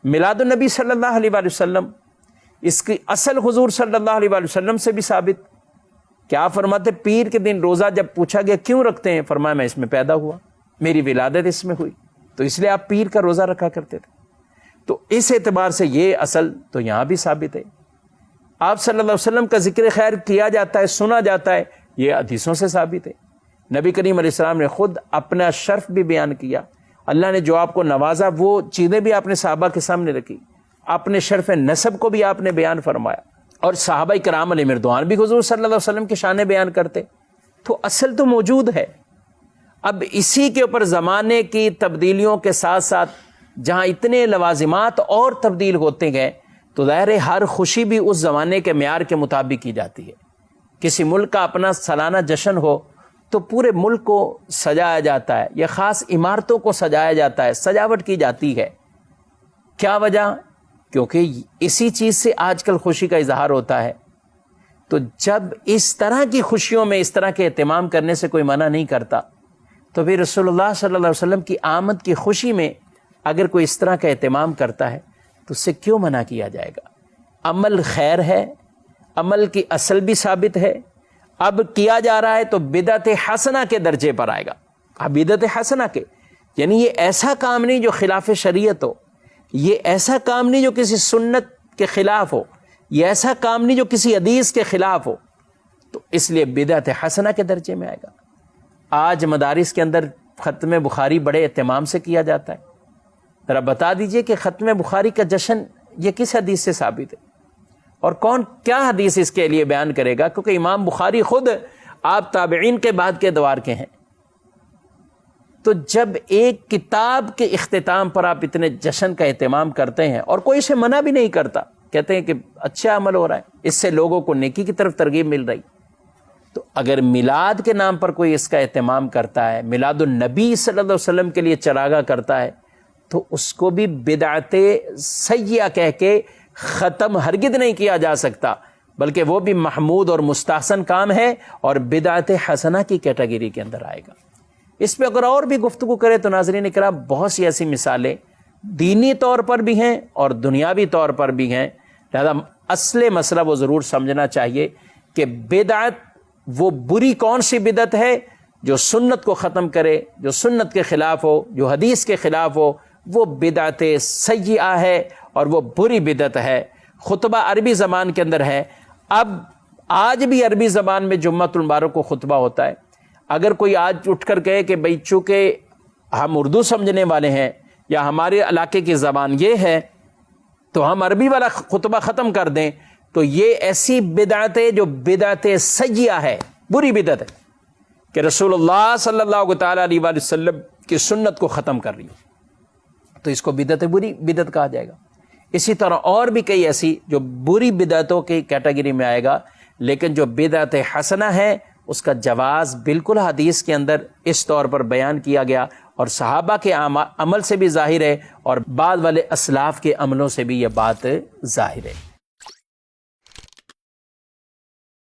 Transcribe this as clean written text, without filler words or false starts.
میلاد النبی صلی اللہ علیہ وآلہ وسلم، اس کی اصل حضور صلی اللہ علیہ وآلہ وسلم سے بھی ثابت. کیا فرماتے؟ پیر کے دن روزہ جب پوچھا گیا کیوں رکھتے ہیں، فرمایا میں اس میں پیدا ہوا، میری ولادت اس میں ہوئی، تو اس لیے آپ پیر کا روزہ رکھا کرتے تھے. تو اس اعتبار سے یہ اصل تو یہاں بھی ثابت ہے. آپ صلی اللہ علیہ وسلم کا ذکر خیر کیا جاتا ہے، سنا جاتا ہے، یہ حدیثوں سے ثابت ہے. نبی کریم علیہ السلام نے خود اپنا شرف بھی بیان کیا. اللہ نے جو آپ کو نوازا وہ چیزیں بھی آپ نے صحابہ کے سامنے رکھی، اپنے شرف نسب کو بھی آپ نے بیان فرمایا، اور صحابہ کرام علیہ مردوان بھی حضور صلی اللہ علیہ وسلم کے شان بیان کرتے. تو اصل تو موجود ہے. اب اسی کے اوپر زمانے کی تبدیلیوں کے ساتھ ساتھ جہاں اتنے لوازمات اور تبدیل ہوتے گئے تو ظاہر ہے ہر خوشی بھی اس زمانے کے معیار کے مطابق کی جاتی ہے. کسی ملک کا اپنا سالانہ جشن ہو تو پورے ملک کو سجایا جاتا ہے، یا خاص عمارتوں کو سجایا جاتا ہے، سجاوٹ کی جاتی ہے. کیا وجہ؟ کیونکہ اسی چیز سے آج کل خوشی کا اظہار ہوتا ہے. تو جب اس طرح کی خوشیوں میں اس طرح کے اہتمام کرنے سے کوئی منع نہیں کرتا، تو پھر رسول اللہ صلی اللہ علیہ وسلم کی آمد کی خوشی میں اگر کوئی اس طرح کا اہتمام کرتا ہے تو اس سے کیوں منع کیا جائے گا؟ عمل خیر ہے، عمل کی اصل بھی ثابت ہے. اب کیا جا رہا ہے تو بدعت حسنہ کے درجے پر آئے گا. اب بدعت حسنہ کے یعنی یہ ایسا کام نہیں جو خلاف شریعت ہو، یہ ایسا کام نہیں جو کسی سنت کے خلاف ہو، یہ ایسا کام نہیں جو کسی حدیث کے خلاف ہو، تو اس لیے بدعت حسنہ کے درجے میں آئے گا. آج مدارس کے اندر ختم بخاری بڑے اہتمام سے کیا جاتا ہے. ذرا بتا دیجئے کہ ختم بخاری کا جشن یہ کس حدیث سے ثابت ہے، اور کون کیا حدیث اس کے لیے بیان کرے گا؟ کیونکہ امام بخاری خود آپ تابعین کے بعد کے ادوار کے ہیں. تو جب ایک کتاب کے اختتام پر آپ اتنے جشن کا اہتمام کرتے ہیں اور کوئی اسے منع بھی نہیں کرتا، کہتے ہیں کہ اچھا عمل ہو رہا ہے، اس سے لوگوں کو نیکی کی طرف ترغیب مل رہی، تو اگر میلاد کے نام پر کوئی اس کا اہتمام کرتا ہے، میلاد النبی صلی اللہ علیہ وسلم کے لیے چراغاں کرتا ہے، تو اس کو بھی بدعت سیئہ کہہ کے ختم ہرگز نہیں کیا جا سکتا، بلکہ وہ بھی محمود اور مستحسن کام ہے اور بدعت حسنہ کی کیٹیگری کے اندر آئے گا. اس پہ اگر اور بھی گفتگو کرے تو ناظرین اکرام بہت سی ایسی مثالیں دینی طور پر بھی ہیں اور دنیاوی طور پر بھی ہیں. لہذا اصل مسئلہ وہ ضرور سمجھنا چاہیے کہ بدعت وہ بری کون سی بدعت ہے جو سنت کو ختم کرے، جو سنت کے خلاف ہو، جو حدیث کے خلاف ہو، وہ بدعت سیئہ ہے اور وہ بری بدعت ہے. خطبہ عربی زبان کے اندر ہے. اب آج بھی عربی زبان میں جمعۃ المبارک کو خطبہ ہوتا ہے. اگر کوئی آج اٹھ کر کہے کہ بھئی چونکہ ہم اردو سمجھنے والے ہیں یا ہمارے علاقے کی زبان یہ ہے تو ہم عربی والا خطبہ ختم کر دیں، تو یہ ایسی بدعت ہے جو بدعت سیئہ ہے، بری بدعت ہے کہ رسول اللہ صلی اللہ تعالیٰ علیہ وآلہ وسلم کی سنت کو ختم کر رہی ہے، تو اس کو بدعت بری بدعت کہا جائے گا. اسی طرح اور بھی کئی ایسی جو بری بدعتوں کی کیٹیگری میں آئے گا، لیکن جو بدعت حسنہ ہے اس کا جواز بالکل حدیث کے اندر اس طور پر بیان کیا گیا، اور صحابہ کے عمل سے بھی ظاہر ہے اور بعد والے اسلاف کے عملوں سے بھی یہ بات ظاہر ہے.